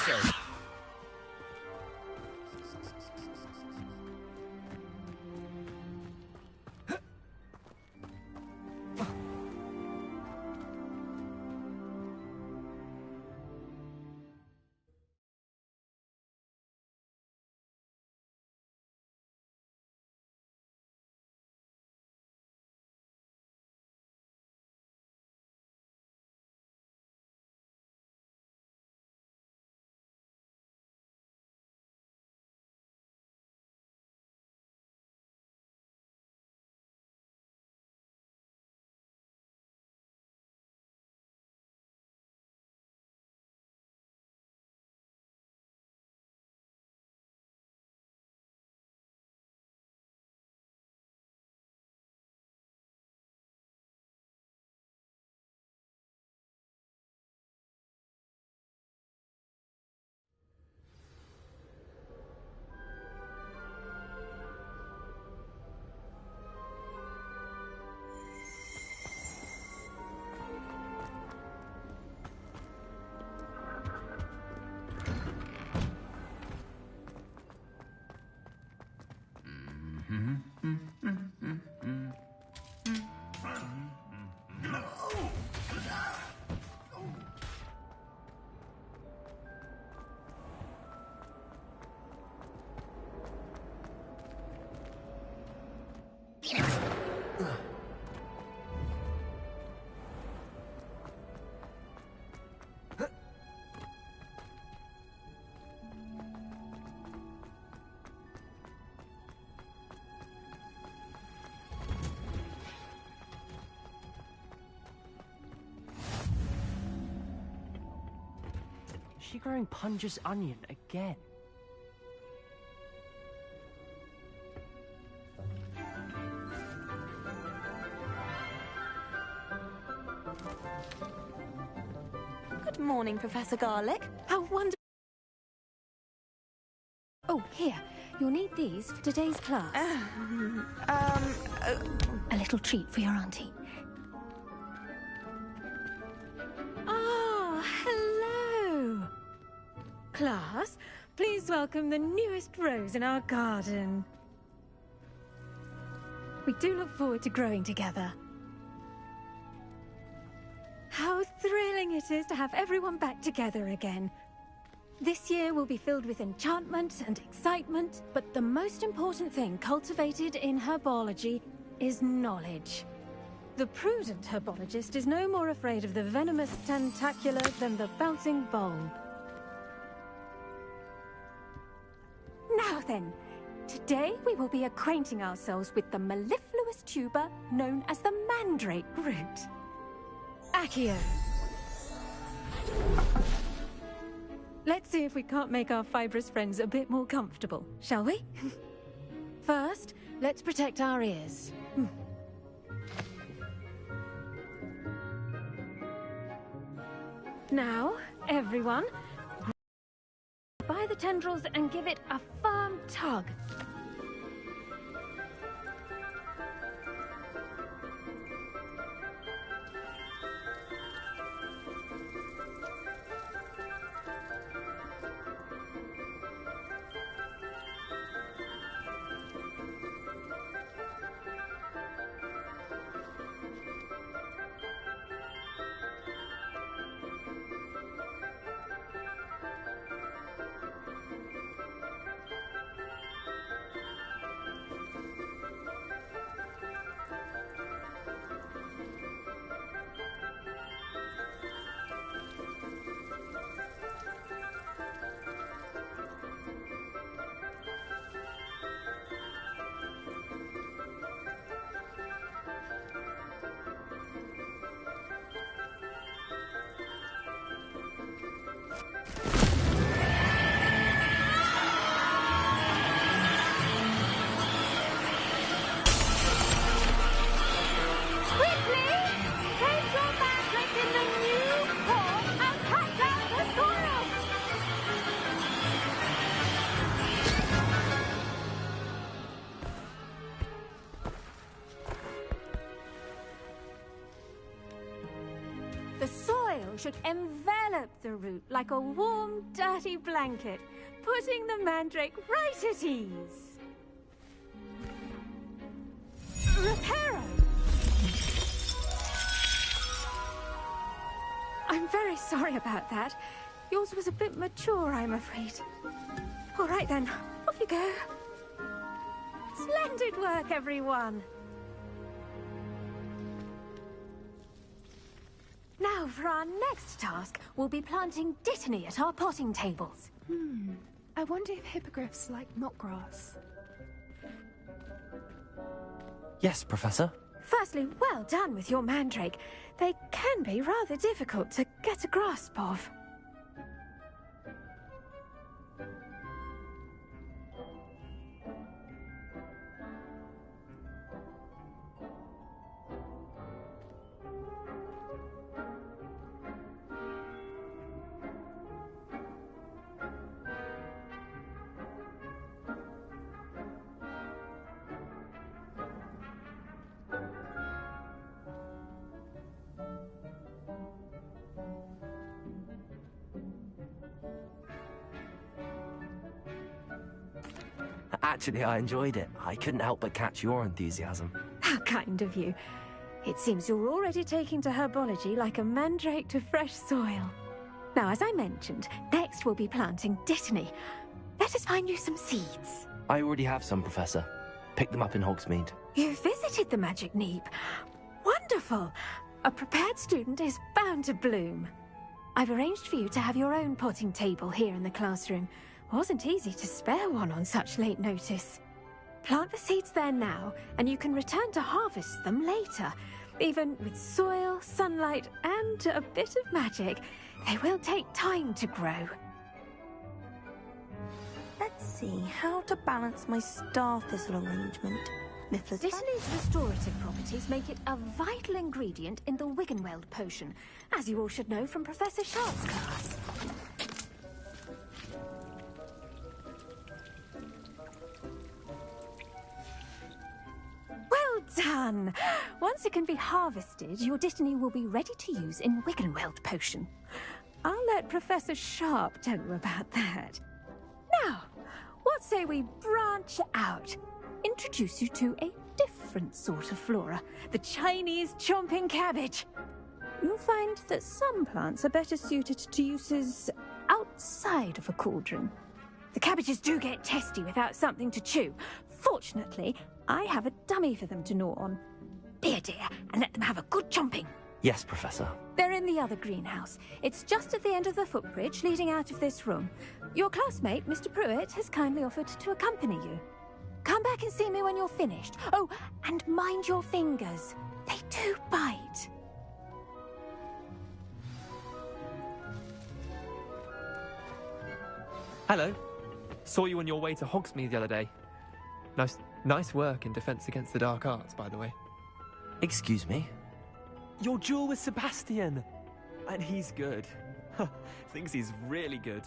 so. Is she growing Punja's onion again? Good morning, Professor Garlic. How wonderful. Oh, here. You'll need these for today's class. A little treat for your auntie. Ah, hello. Class, please welcome the newest rose in our garden. We do look forward to growing together. How thrilling it is to have everyone back together again. This year will be filled with enchantment and excitement, but the most important thing cultivated in herbology is knowledge. The prudent herbologist is no more afraid of the venomous tentacular than the bouncing bulb. Now then, today we will be acquainting ourselves with the mellifluous tuber known as the mandrake root. Accio. Let's see if we can't make our fibrous friends a bit more comfortable, shall we? First, let's protect our ears. Now, everyone, by the tendrils and give it a firm tug. Should envelop envelop the root like a warm, dirty blanket, putting the mandrake right at ease. Reparo! I'm very sorry about that. Yours was a bit mature, I'm afraid. All right then, off you go. Splendid work, everyone! Now, for our next task, we'll be planting dittany at our potting tables. I wonder if hippogriffs like knotgrass. Yes, Professor. Firstly, well done with your mandrake. They can be rather difficult to get a grasp of. Actually, I enjoyed it. I couldn't help but catch your enthusiasm. How kind of you. It seems you're already taking to herbology like a mandrake to fresh soil. Now, as I mentioned, next we'll be planting dittany. Let us find you some seeds. I already have some, Professor. Picked them up in Hogsmeade. You visited the Magic Neep. Wonderful! A prepared student is bound to bloom. I've arranged for you to have your own potting table here in the classroom. Wasn't easy to spare one on such late notice. Plant the seeds there now, and you can return to harvest them later. Even with soil, sunlight, and a bit of magic, they will take time to grow. Let's see how to balance my star thistle arrangement. Miffler's Dittany's restorative properties make it a vital ingredient in the Wiggenweld potion, as you all should know from Professor Sharp's class. Well done! Once it can be harvested, your dittany will be ready to use in Wiggenweld potion. I'll let Professor Sharp tell you about that. Now, what say we branch out? Introduce you to a different sort of flora, the Chinese chomping cabbage. You'll find that some plants are better suited to uses outside of a cauldron. The cabbages do get testy without something to chew. Fortunately, I have a dummy for them to gnaw on. Be a dear and let them have a good chomping. Yes, Professor. They're in the other greenhouse. It's just at the end of the footbridge leading out of this room. Your classmate, Mr. Pruitt, has kindly offered to accompany you. Come back and see me when you're finished. Oh, and mind your fingers. They do bite. Hello. Saw you on your way to Hogsmeade the other day. Nice work in Defense Against the Dark Arts, by the way. Excuse me? Your duel with Sebastian! And he's good. Thinks he's really good.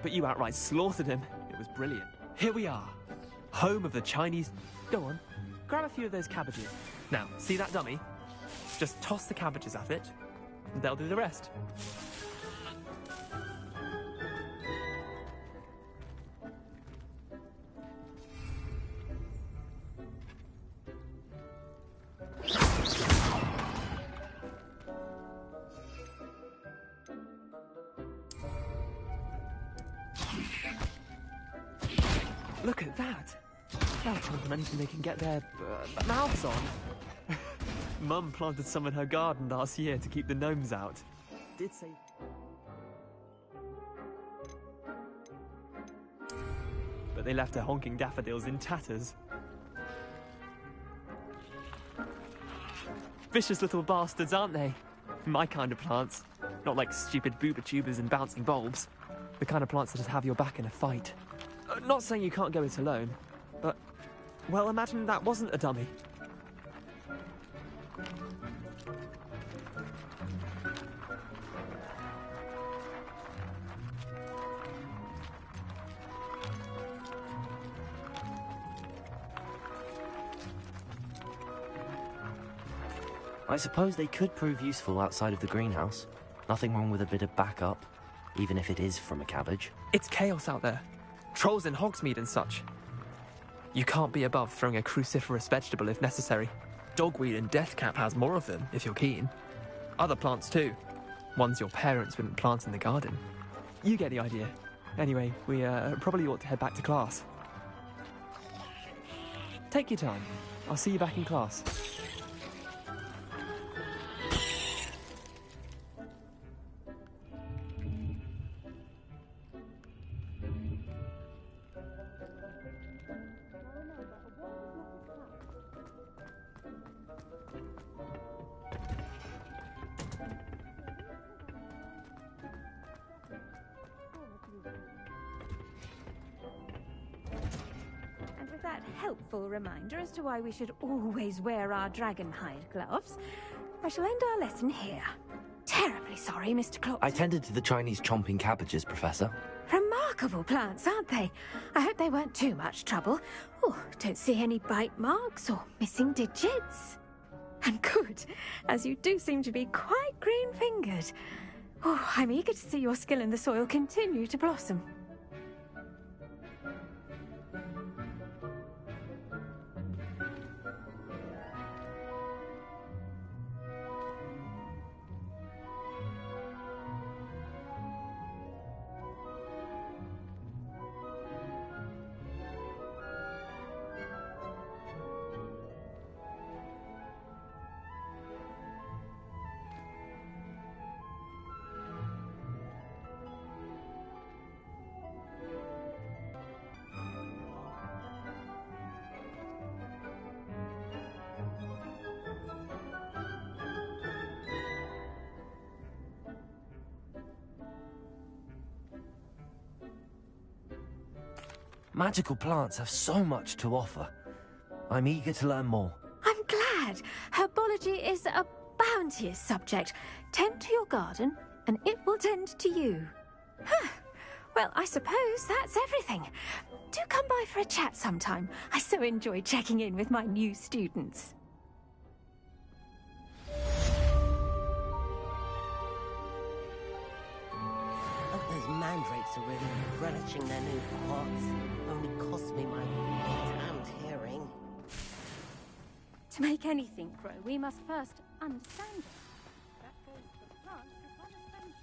But you outright slaughtered him. It was brilliant. Here we are. Home of the Chinese... Go on. Grab a few of those cabbages. Now, see that dummy? Just toss the cabbages at it, and they'll do the rest. Look at that! That'll come from anything they can get their mouths on. Mum planted some in her garden last year to keep the gnomes out. Did say... But they left her honking daffodils in tatters. Vicious little bastards, aren't they? My kind of plants. Not like stupid booba tubers and bouncing bulbs. The kind of plants that just have your back in a fight. Not saying you can't go it alone, but... Well, imagine that wasn't a dummy. I suppose they could prove useful outside of the greenhouse. Nothing wrong with a bit of backup, even if it is from a cabbage. It's chaos out there. Trolls in Hogsmeade and such. You can't be above throwing a cruciferous vegetable if necessary. Dogweed and deathcap has more of them, if you're keen. Other plants too. Ones your parents wouldn't plant in the garden. You get the idea. Anyway, we probably ought to head back to class. Take your time. I'll see you back in class. And with that helpful reminder as to why we should always wear our dragon hide gloves, I shall end our lesson here. Terribly sorry, Mr. Clock. I tended to the Chinese chomping cabbages, Professor. Remarkable plants, aren't they? I hope they weren't too much trouble. Oh, don't see any bite marks or missing digits. And good, as you do seem to be quite green-fingered. Oh, I'm eager to see your skill in the soil continue to blossom. Magical plants have so much to offer. I'm eager to learn more. I'm glad. Herbology is a bounteous subject. Tend to your garden, and it will tend to you. Huh. Well, I suppose that's everything. Do come by for a chat sometime. I so enjoy checking in with my new students. Those mandrakes are really relishing their new pots. Only cost me my damned hearing. To make anything grow, we must first understand it. That goes for plants as well as friendship.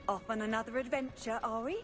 Off on another adventure, are we?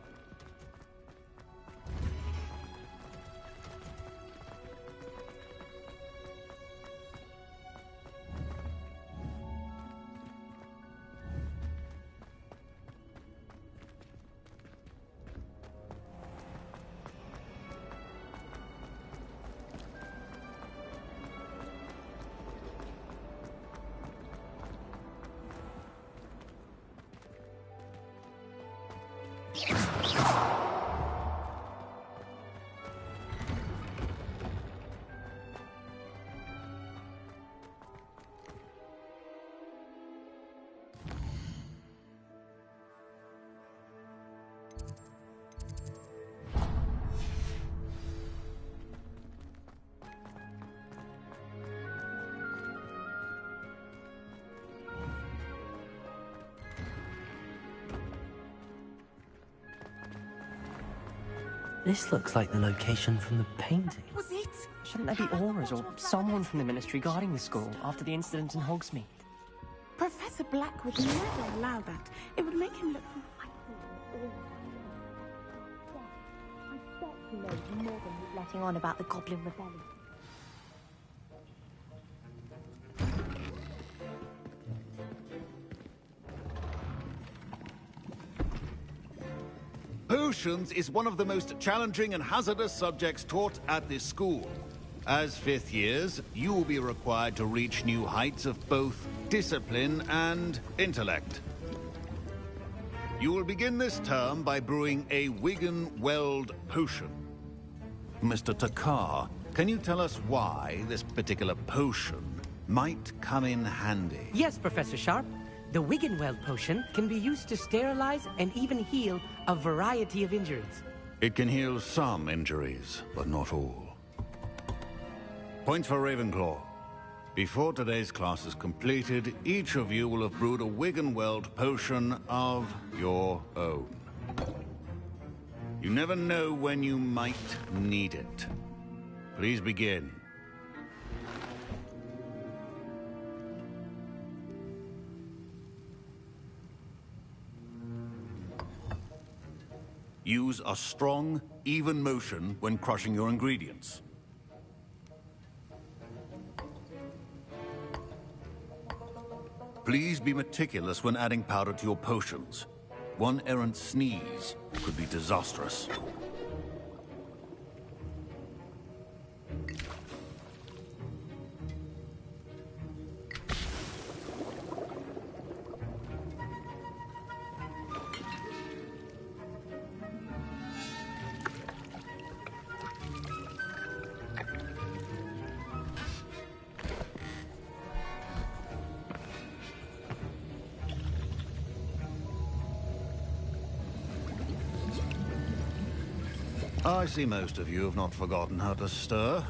This looks like the location from the painting. Was it? Shouldn't there be auras or someone from the Ministry guarding the school after the incident in Hogsmeade? Professor Black would never allow that. It would make him look... I bet he knows more than he's letting on about the Goblin Rebellion. Potions is one of the most challenging and hazardous subjects taught at this school. As fifth years, you will be required to reach new heights of both discipline and intellect. You will begin this term by brewing a Wigan-Weld potion. Mr. Takar, can you tell us why this particular potion might come in handy? Yes, Professor Sharp. The Wiggenweld potion can be used to sterilize and even heal a variety of injuries. It can heal some injuries, but not all. Points for Ravenclaw. Before today's class is completed, each of you will have brewed a Wiggenweld potion of your own. You never know when you might need it. Please begin. Use a strong, even motion when crushing your ingredients. Please be meticulous when adding powder to your potions. One errant sneeze could be disastrous. I see most of you have not forgotten how to stir.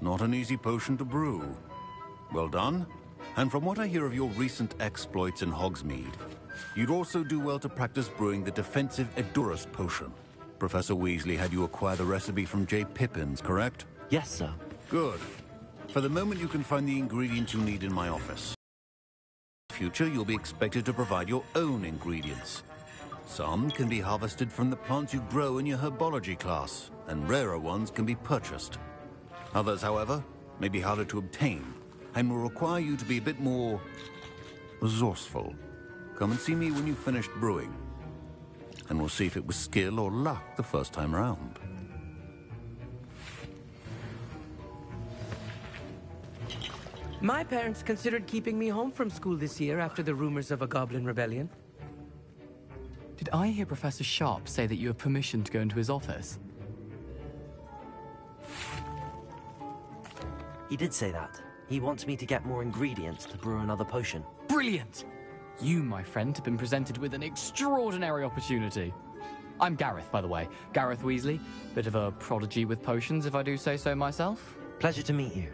Not an easy potion to brew. Well done. And from what I hear of your recent exploits in Hogsmeade, you'd also do well to practice brewing the defensive Edurus potion. Professor Weasley had you acquire the recipe from J. Pippins, correct? Yes, sir. Good. For the moment, you can find the ingredients you need in my office. In the future, you'll be expected to provide your own ingredients. Some can be harvested from the plants you grow in your herbology class, and rarer ones can be purchased. Others, however, may be harder to obtain, and will require you to be a bit more resourceful. Come and see me when you've finished brewing, and we'll see if it was skill or luck the first time round. My parents considered keeping me home from school this year after the rumors of a goblin rebellion. Did I hear Professor Sharp say that you have permission to go into his office? He did say that. He wants me to get more ingredients to brew another potion. Brilliant! You, my friend, have been presented with an extraordinary opportunity. I'm Gareth, by the way. Gareth Weasley. Bit of a prodigy with potions, if I do say so myself. Pleasure to meet you.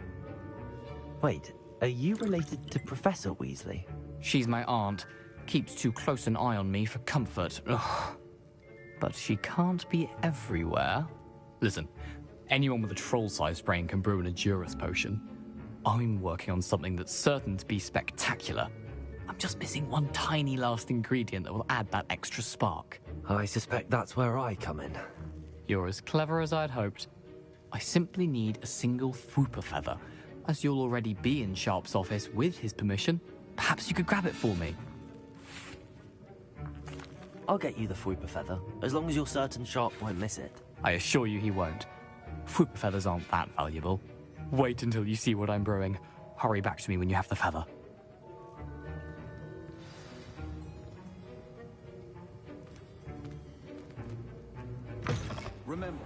Wait, are you related to Professor Weasley? She's my aunt. Keeps too close an eye on me for comfort. Ugh. But she can't be everywhere. Listen, anyone with a troll-sized brain can brew an Edurus potion. I'm working on something that's certain to be spectacular. I'm just missing one tiny last ingredient that will add that extra spark. I suspect that's where I come in. You're as clever as I'd hoped. I simply need a single Fwooper feather. As you'll already be in Sharp's office with his permission, perhaps you could grab it for me. I'll get you the Fwooper feather, as long as you're certain Sharp won't miss it. I assure you he won't. Fwooper feathers aren't that valuable. Wait until you see what I'm brewing. Hurry back to me when you have the feather. Remember.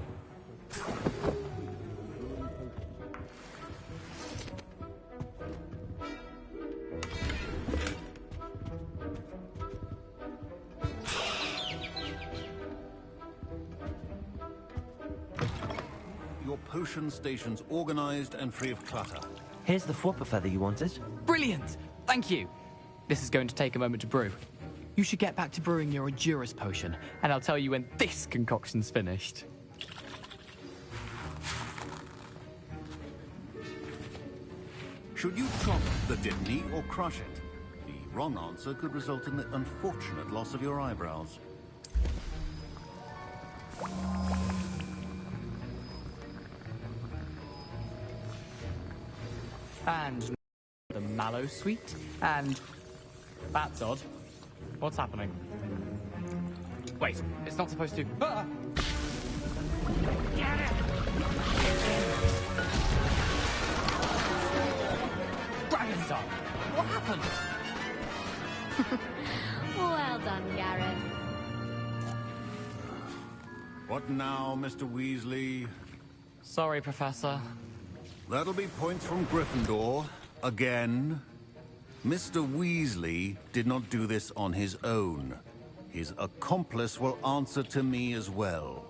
Your potion station's organized and free of clutter. Here's the Fwooper feather you wanted. Brilliant! Thank you! This is going to take a moment to brew. You should get back to brewing your Edurus potion, and I'll tell you when this concoction's finished. Should you chop the Dittany or crush it? The wrong answer could result in the unfortunate loss of your eyebrows. And the mallow sweet, and... That's odd. What's happening? Wait, it's not supposed to... Ah! Get it! Dragon's Eye! What happened? Well done, Gareth. What now, Mr. Weasley? Sorry, Professor. That'll be points from Gryffindor. Again. Mr. Weasley did not do this on his own. His accomplice will answer to me as well.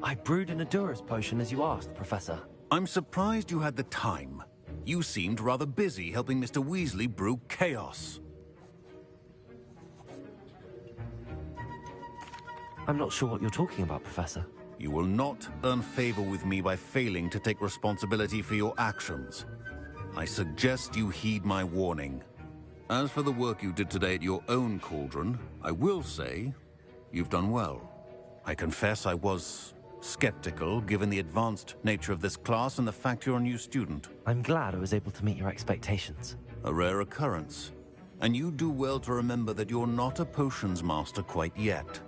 I brewed an Adurus potion as you asked, Professor. I'm surprised you had the time. You seemed rather busy helping Mr. Weasley brew chaos. I'm not sure what you're talking about, Professor. You will not earn favor with me by failing to take responsibility for your actions. I suggest you heed my warning. As for the work you did today at your own cauldron, I will say you've done well. I confess I was skeptical, given the advanced nature of this class and the fact you're a new student. I'm glad I was able to meet your expectations. A rare occurrence. And you do well to remember that you're not a potions master quite yet.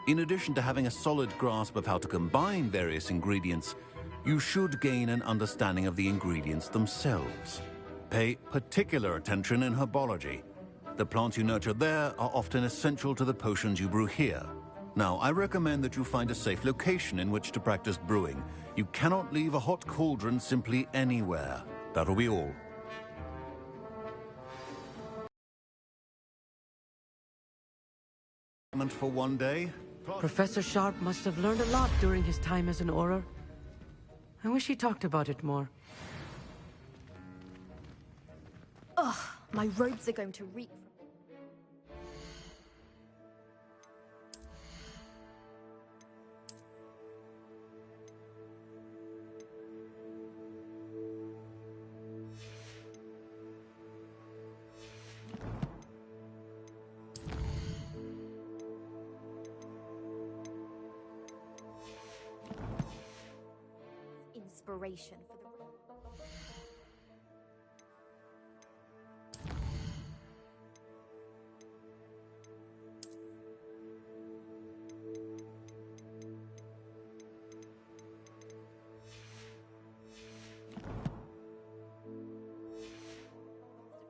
In addition to having a solid grasp of how to combine various ingredients, you should gain an understanding of the ingredients themselves. Pay particular attention in herbology. The plants you nurture there are often essential to the potions you brew here. Now, I recommend that you find a safe location in which to practice brewing. You cannot leave a hot cauldron simply anywhere. That'll be all. For one day. Professor Sharp must have learned a lot during his time as an Auror. I wish he talked about it more. Ugh, my robes are going to reek. Inspiration for the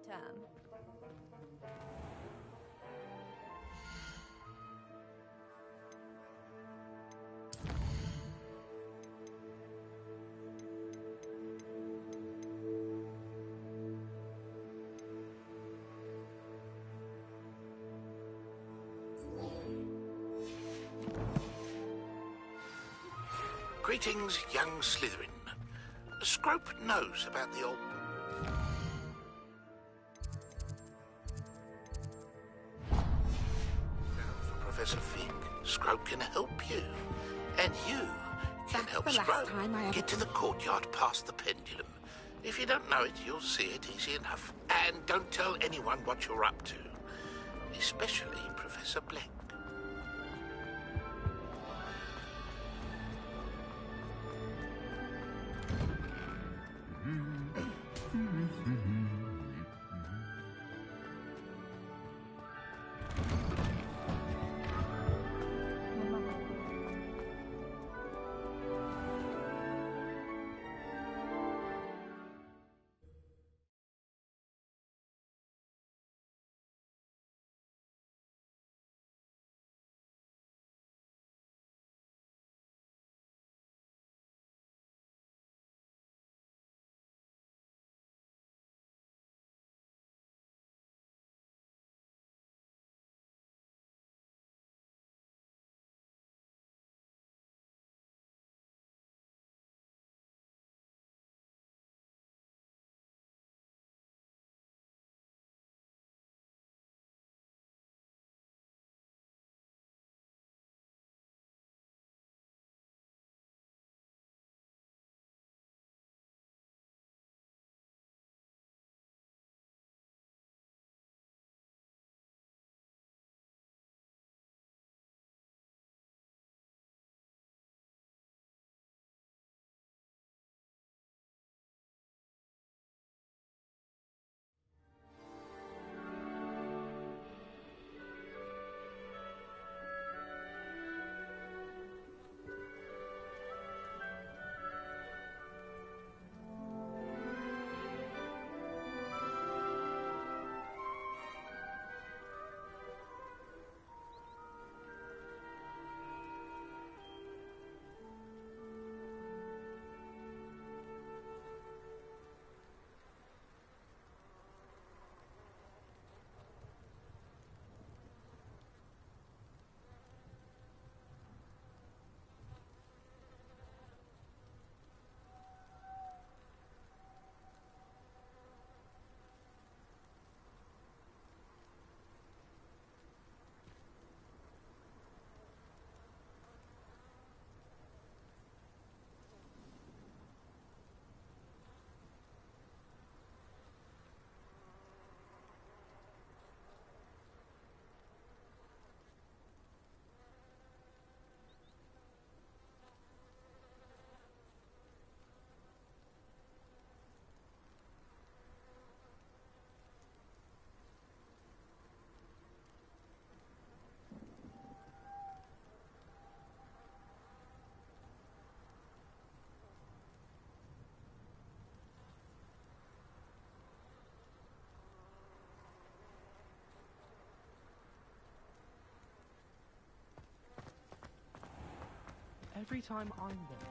term. Greetings, young Slytherin. Scrope knows about the old... For Professor Fig, Scrope can help you. And you can help the last Scrope time I ever... get to the courtyard past the pendulum. If you don't know it, you'll see it easy enough. And don't tell anyone what you're up to. Especially Professor Black. every time I'm there.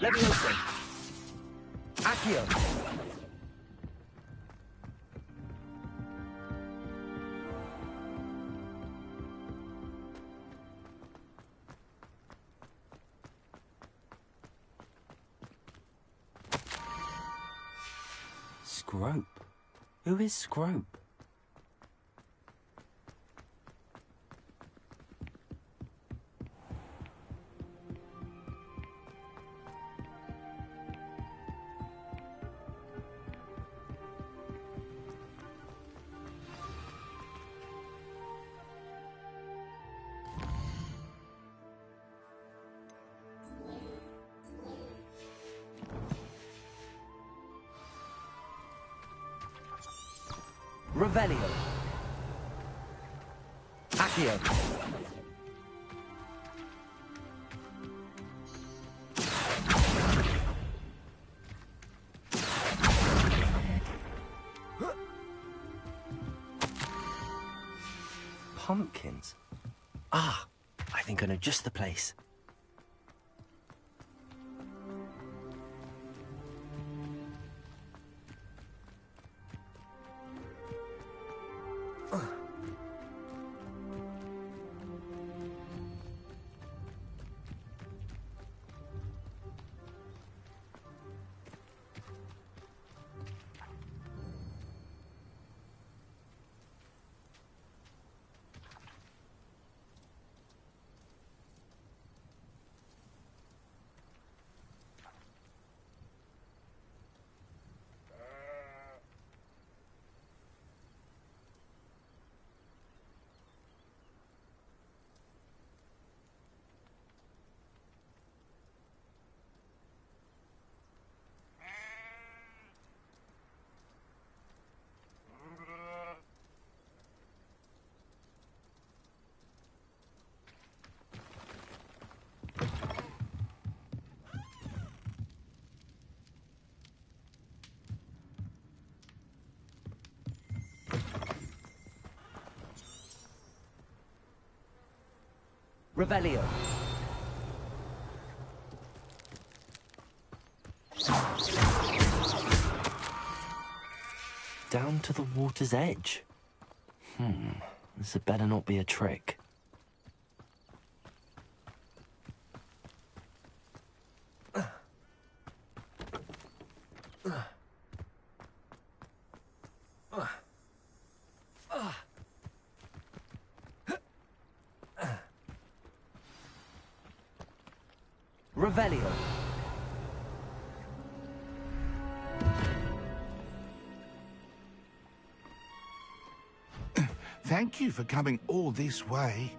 Leviosa! Accio! Scrope? Who is Scrope? Revelio. Accio. Pumpkins? Ah, I think I know just the place. Revelio. Down to the water's edge. This had better not be a trick. Revelio. Thank you for coming all this way.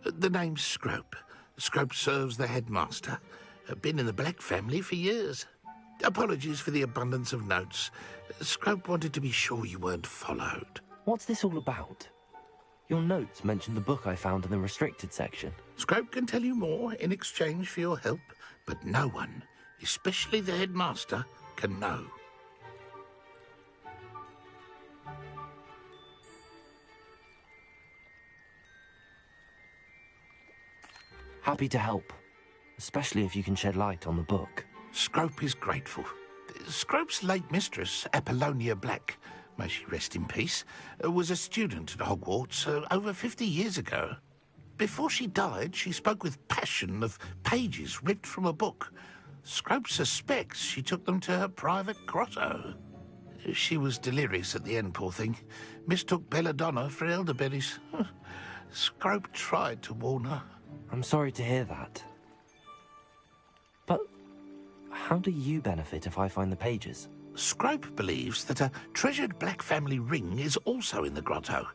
The name's Scrope. Scrope serves the headmaster. Been in the Black family for years. Apologies for the abundance of notes. Scrope wanted to be sure you weren't followed. What's this all about? Your notes mentioned the book I found in the restricted section. Scrope can tell you more in exchange for your help, but no one, especially the headmaster, can know. Happy to help, especially if you can shed light on the book. Scrope is grateful. Scrope's late mistress, Apollonia Black, may she rest in peace, was a student at Hogwarts over 50 years ago. Before she died, she spoke with passion of pages ripped from a book. Scrope suspects she took them to her private grotto. She was delirious at the end, poor thing. Mistook belladonna for elderberries. Scrope tried to warn her. I'm sorry to hear that. But how do you benefit if I find the pages? Scrope believes that a treasured Black family ring is also in the grotto.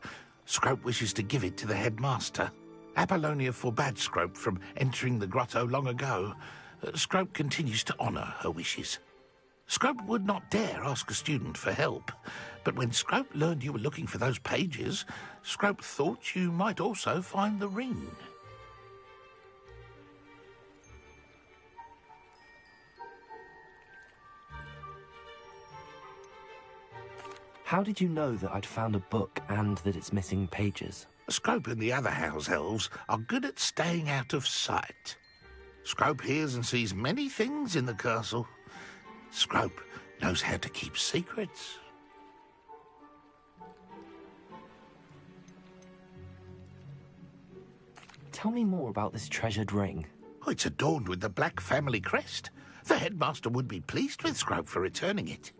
Scrope wishes to give it to the headmaster. Apollonia forbade Scrope from entering the grotto long ago. Scrope continues to honour her wishes. Scrope would not dare ask a student for help, but when Scrope learned you were looking for those pages, Scrope thought you might also find the ring. How did you know that I'd found a book and that it's missing pages? Scrope and the other house elves are good at staying out of sight. Scrope hears and sees many things in the castle. Scrope knows how to keep secrets. Tell me more about this treasured ring. Oh, it's adorned with the Black family crest. The headmaster would be pleased with Scrope for returning it.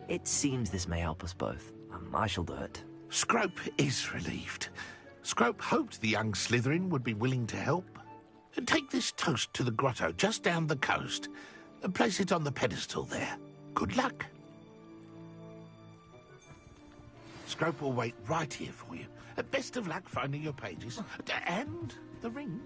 It seems this may help us both. I shall do it. Scrope is relieved. Scrope hoped the young Slytherin would be willing to help. Take this toast to the grotto just down the coast and place it on the pedestal there. Good luck. Scrope will wait right here for you. Best of luck finding your pages and the ring.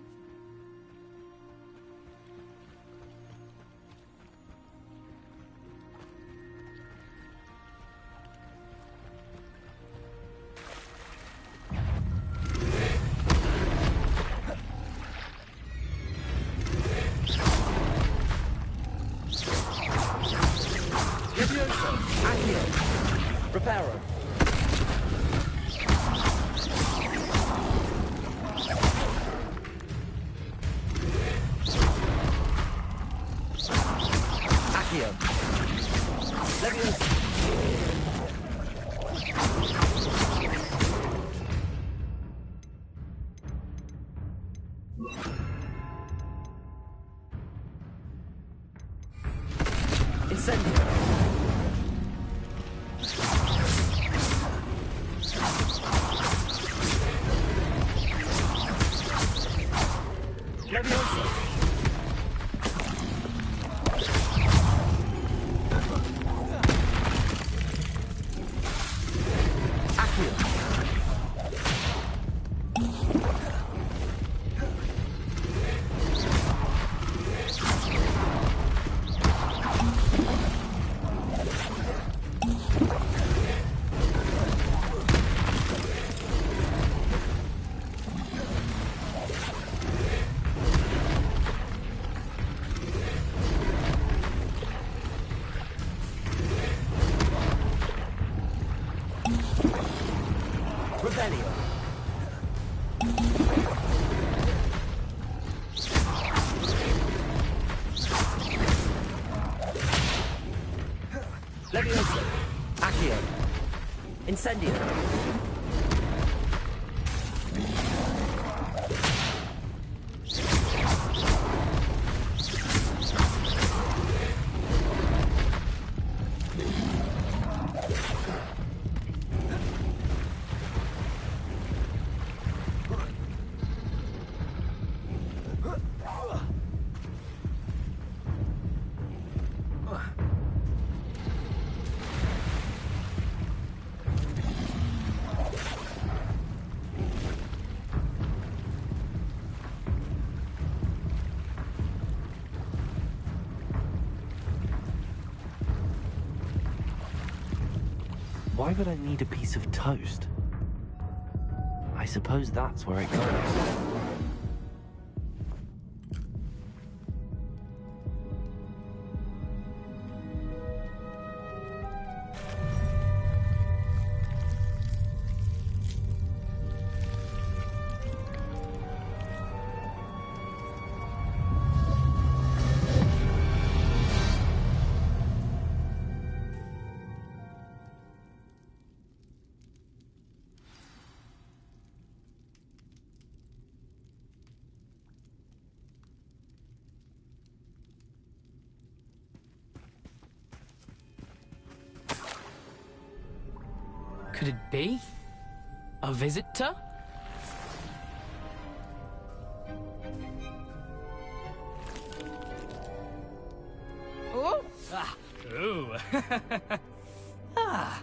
Reparo. Accio. Leviosa. Incendio. Leviosa. Accio. Incendio. Why would I need a piece of toast? I suppose that's where it goes. Could it be? A visitor? Oh! Ah! Ooh! Ah!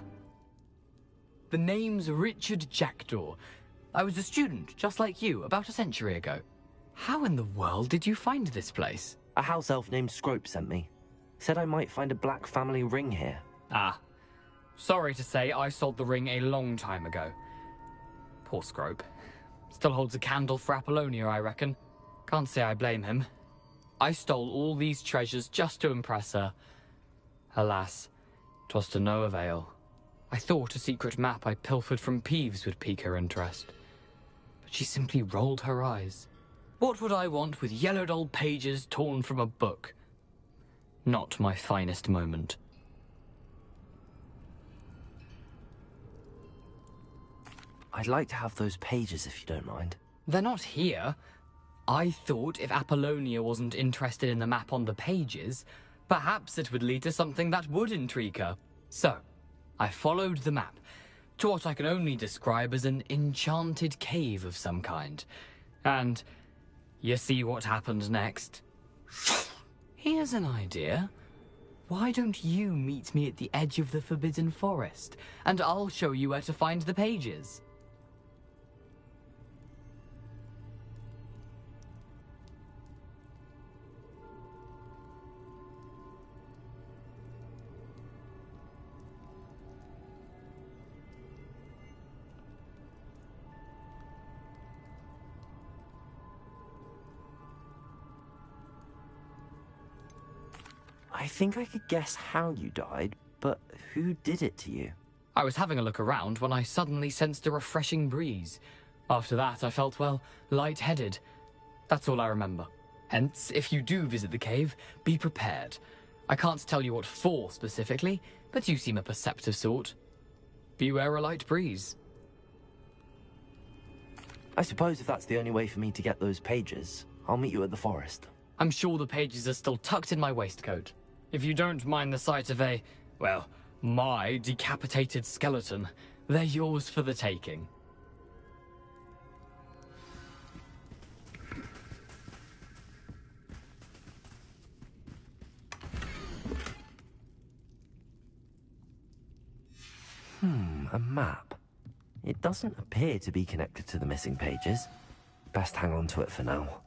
The name's Richard Jackdaw. I was a student, just like you, about a century ago. How in the world did you find this place? A house elf named Scrope sent me. Said I might find a black family ring here. Ah. Sorry to say, I sold the ring a long time ago. Poor Scrope. Still holds a candle for Apollonia, I reckon. Can't say I blame him. I stole all these treasures just to impress her. Alas, 'twas to no avail. I thought a secret map I pilfered from Peeves would pique her interest. But she simply rolled her eyes. What would I want with yellowed old pages torn from a book? Not my finest moment. I'd like to have those pages if you don't mind. They're not here. I thought if Apollonia wasn't interested in the map on the pages, perhaps it would lead to something that would intrigue her. So, I followed the map to what I can only describe as an enchanted cave of some kind. And you see what happened next? Here's an idea. Why don't you meet me at the edge of the Forbidden Forest, and I'll show you where to find the pages? I think I could guess how you died, but who did it to you? I was having a look around when I suddenly sensed a refreshing breeze. After that, I felt, well, lightheaded. That's all I remember. Hence, if you do visit the cave, be prepared. I can't tell you what for specifically, but you seem a perceptive sort. Beware a light breeze. I suppose if that's the only way for me to get those pages, I'll meet you at the forest. I'm sure the pages are still tucked in my waistcoat. If you don't mind the sight of a, well, my decapitated skeleton, they're yours for the taking. A map. It doesn't appear to be connected to the missing pages. Best hang on to it for now.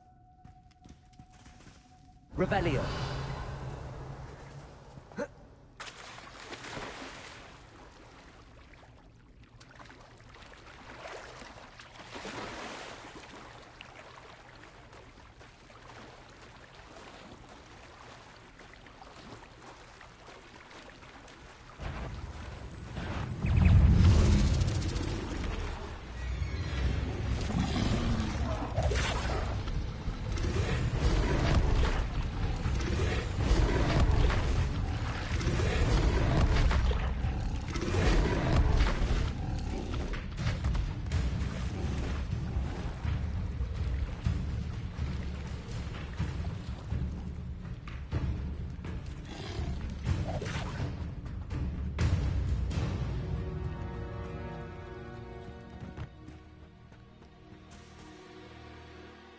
Revelio.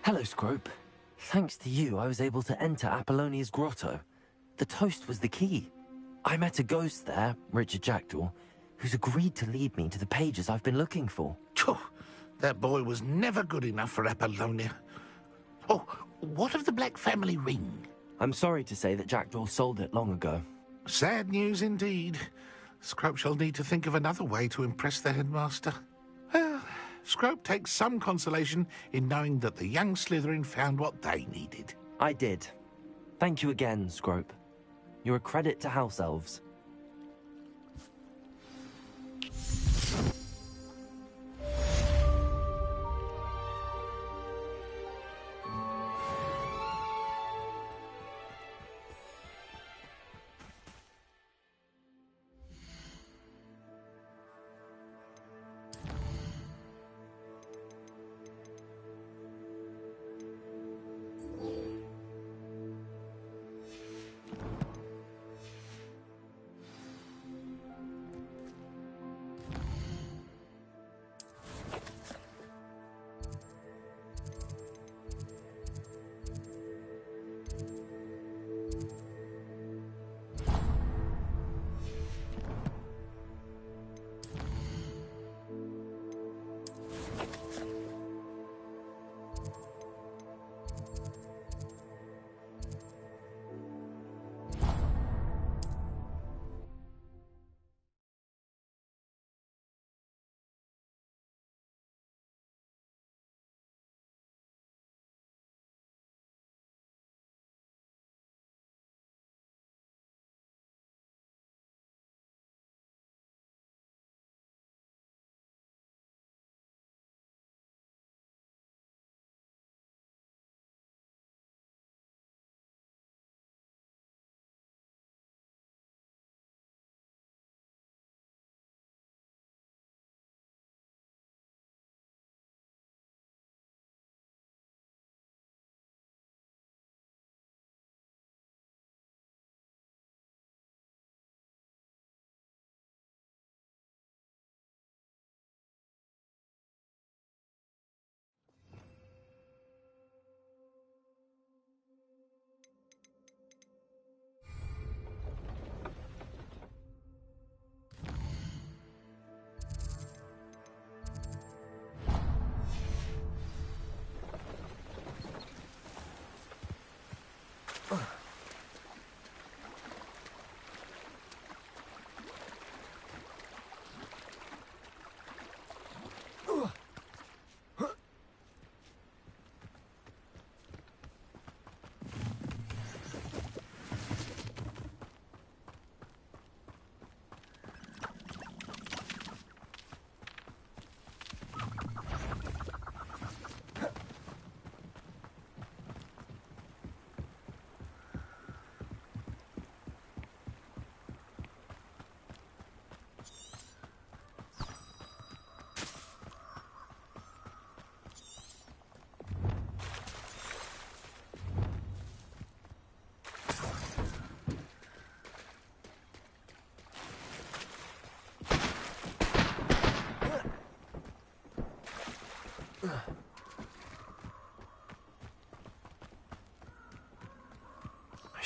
Hello, Scrope. Thanks to you, I was able to enter Apollonia's grotto. The toast was the key. I met a ghost there, Richard Jackdaw, who's agreed to lead me to the pages I've been looking for. That boy was never good enough for Apollonia. Oh, what of the Black family ring? I'm sorry to say that Jackdaw sold it long ago. Sad news indeed. Scrope shall need to think of another way to impress the headmaster. Well, Scrope takes some consolation in knowing that the young Slytherin found what they needed. I did. Thank you again, Scrope. You're a credit to House Elves.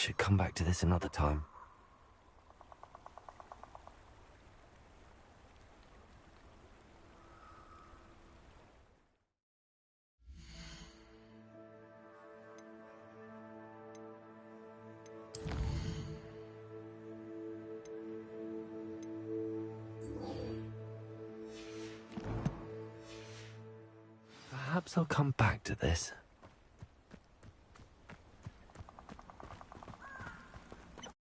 I should come back to this another time. Perhaps I'll come back to this.